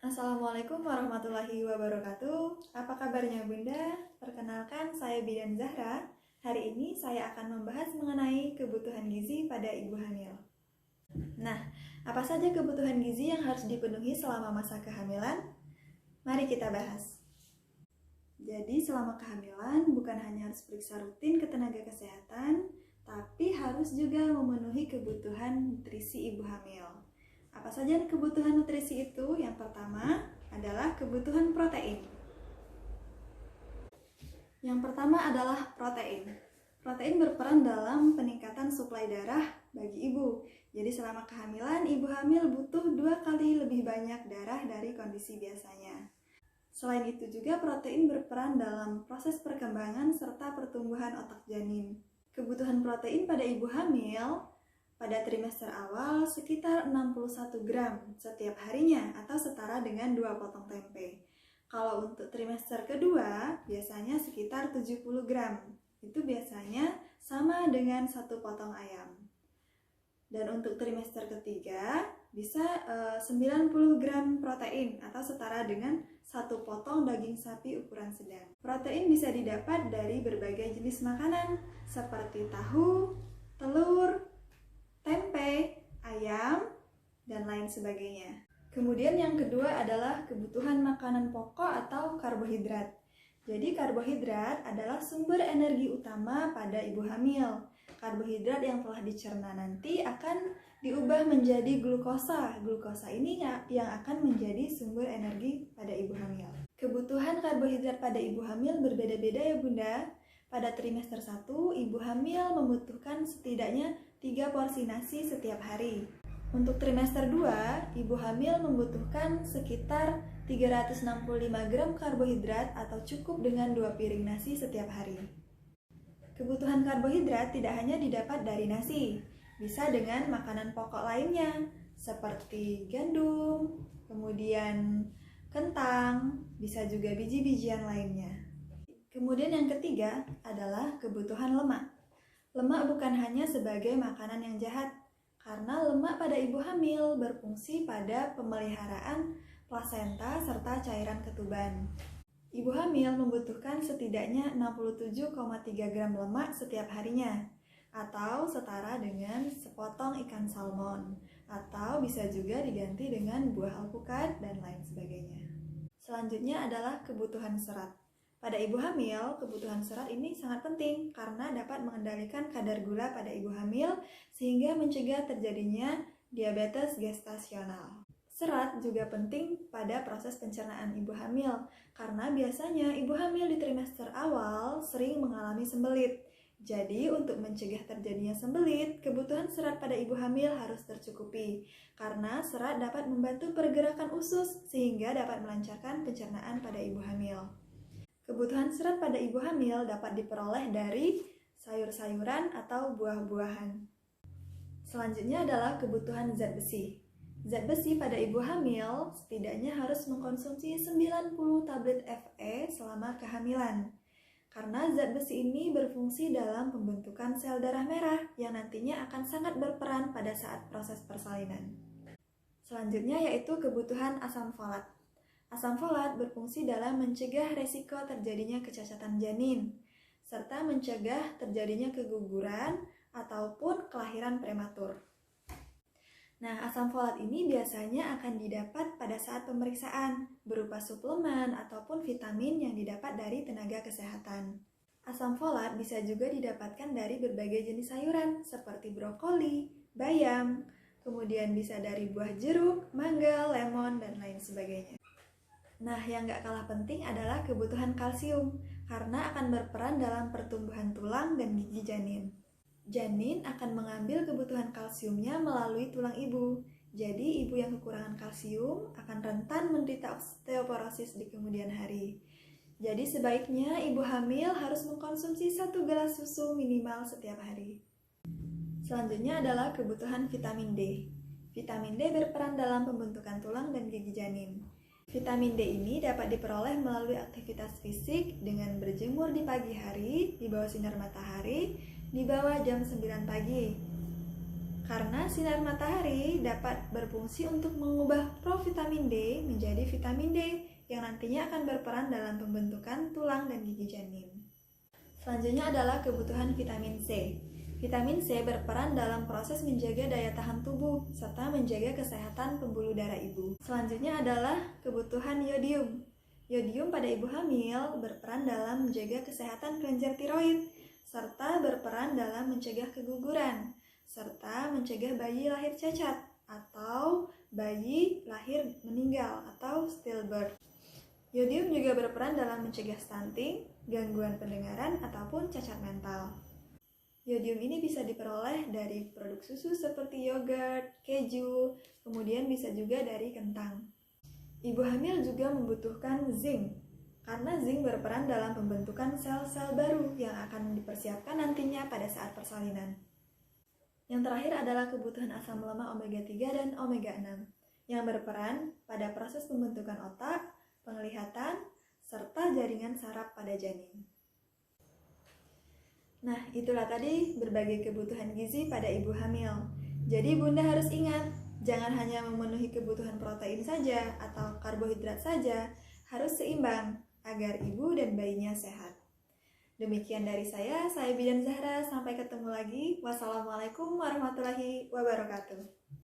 Assalamualaikum warahmatullahi wabarakatuh. Apa kabarnya Bunda? Perkenalkan, saya Bidan Zahra. Hari ini saya akan membahas mengenai kebutuhan gizi pada ibu hamil. Nah, apa saja kebutuhan gizi yang harus dipenuhi selama masa kehamilan? Mari kita bahas. Jadi, selama kehamilan bukan hanya harus periksa rutin ke tenaga kesehatan, tapi harus juga memenuhi kebutuhan nutrisi ibu hamil. Apa saja kebutuhan nutrisi itu? Yang pertama adalah kebutuhan protein. Yang pertama adalah protein. Protein berperan dalam peningkatan suplai darah bagi ibu. Jadi selama kehamilan, ibu hamil butuh 2 kali lebih banyak darah dari kondisi biasanya. Selain itu juga protein berperan dalam proses perkembangan serta pertumbuhan otak janin. Kebutuhan protein pada ibu hamil pada trimester awal sekitar 61 gram setiap harinya atau setara dengan 2 potong tempe. Kalau untuk trimester kedua biasanya sekitar 70 gram. Itu biasanya sama dengan 1 potong ayam. Dan untuk trimester ketiga bisa 90 gram protein atau setara dengan 1 potong daging sapi ukuran sedang. Protein bisa didapat dari berbagai jenis makanan seperti tahu, telur, tempe, ayam, dan lain sebagainya. Kemudian yang kedua adalah kebutuhan makanan pokok atau karbohidrat. Jadi karbohidrat adalah sumber energi utama pada ibu hamil. Karbohidrat yang telah dicerna nanti akan diubah menjadi glukosa. Glukosa ini yang akan menjadi sumber energi pada ibu hamil. Kebutuhan karbohidrat pada ibu hamil berbeda-beda ya Bunda. Pada trimester 1, ibu hamil membutuhkan setidaknya 3 porsi nasi setiap hari. Untuk trimester 2, ibu hamil membutuhkan sekitar 365 gram karbohidrat atau cukup dengan 2 piring nasi setiap hari. Kebutuhan karbohidrat tidak hanya didapat dari nasi, bisa dengan makanan pokok lainnya seperti gandum, kemudian kentang, bisa juga biji-bijian lainnya. Kemudian yang ketiga adalah kebutuhan lemak. Lemak bukan hanya sebagai makanan yang jahat, karena lemak pada ibu hamil berfungsi pada pemeliharaan plasenta serta cairan ketuban. Ibu hamil membutuhkan setidaknya 67,3 gram lemak setiap harinya, atau setara dengan sepotong ikan salmon, atau bisa juga diganti dengan buah alpukat dan lain sebagainya. Selanjutnya adalah kebutuhan serat. Pada ibu hamil, kebutuhan serat ini sangat penting karena dapat mengendalikan kadar gula pada ibu hamil sehingga mencegah terjadinya diabetes gestasional. Serat juga penting pada proses pencernaan ibu hamil karena biasanya ibu hamil di trimester awal sering mengalami sembelit. Jadi untuk mencegah terjadinya sembelit, kebutuhan serat pada ibu hamil harus tercukupi karena serat dapat membantu pergerakan usus sehingga dapat melancarkan pencernaan pada ibu hamil. Kebutuhan serat pada ibu hamil dapat diperoleh dari sayur-sayuran atau buah-buahan. Selanjutnya adalah kebutuhan zat besi. Zat besi pada ibu hamil setidaknya harus mengkonsumsi 90 tablet Fe selama kehamilan. Karena zat besi ini berfungsi dalam pembentukan sel darah merah yang nantinya akan sangat berperan pada saat proses persalinan. Selanjutnya yaitu kebutuhan asam folat. Asam folat berfungsi dalam mencegah resiko terjadinya kecacatan janin, serta mencegah terjadinya keguguran ataupun kelahiran prematur. Nah, asam folat ini biasanya akan didapat pada saat pemeriksaan, berupa suplemen ataupun vitamin yang didapat dari tenaga kesehatan. Asam folat bisa juga didapatkan dari berbagai jenis sayuran, seperti brokoli, bayam, kemudian bisa dari buah jeruk, mangga, lemon, dan lain sebagainya. Nah, yang gak kalah penting adalah kebutuhan kalsium, karena akan berperan dalam pertumbuhan tulang dan gigi janin. Janin akan mengambil kebutuhan kalsiumnya melalui tulang ibu. Jadi, ibu yang kekurangan kalsium akan rentan menderita osteoporosis di kemudian hari. Jadi, sebaiknya ibu hamil harus mengkonsumsi 1 gelas susu minimal setiap hari. Selanjutnya adalah kebutuhan vitamin D. Vitamin D berperan dalam pembentukan tulang dan gigi janin. Vitamin D ini dapat diperoleh melalui aktivitas fisik dengan berjemur di pagi hari, di bawah sinar matahari, di bawah jam 9 pagi. Karena sinar matahari dapat berfungsi untuk mengubah provitamin D menjadi vitamin D yang nantinya akan berperan dalam pembentukan tulang dan gigi janin. Selanjutnya adalah kebutuhan vitamin C. Vitamin C berperan dalam proses menjaga daya tahan tubuh serta menjaga kesehatan pembuluh darah ibu. Selanjutnya adalah kebutuhan yodium. Yodium pada ibu hamil berperan dalam menjaga kesehatan kelenjar tiroid serta berperan dalam mencegah keguguran serta mencegah bayi lahir cacat atau bayi lahir meninggal atau stillbirth. Yodium juga berperan dalam mencegah stunting, gangguan pendengaran ataupun cacat mental. Yodium ini bisa diperoleh dari produk susu seperti yogurt, keju, kemudian bisa juga dari kentang. Ibu hamil juga membutuhkan zinc, karena zinc berperan dalam pembentukan sel-sel baru yang akan dipersiapkan nantinya pada saat persalinan. Yang terakhir adalah kebutuhan asam lemak omega 3 dan omega 6, yang berperan pada proses pembentukan otak, penglihatan, serta jaringan saraf pada janin. Nah, itulah tadi berbagai kebutuhan gizi pada ibu hamil. Jadi Bunda harus ingat, jangan hanya memenuhi kebutuhan protein saja atau karbohidrat saja, harus seimbang agar ibu dan bayinya sehat. Demikian dari saya Bidan Zahra. Sampai ketemu lagi. Wassalamualaikum warahmatullahi wabarakatuh.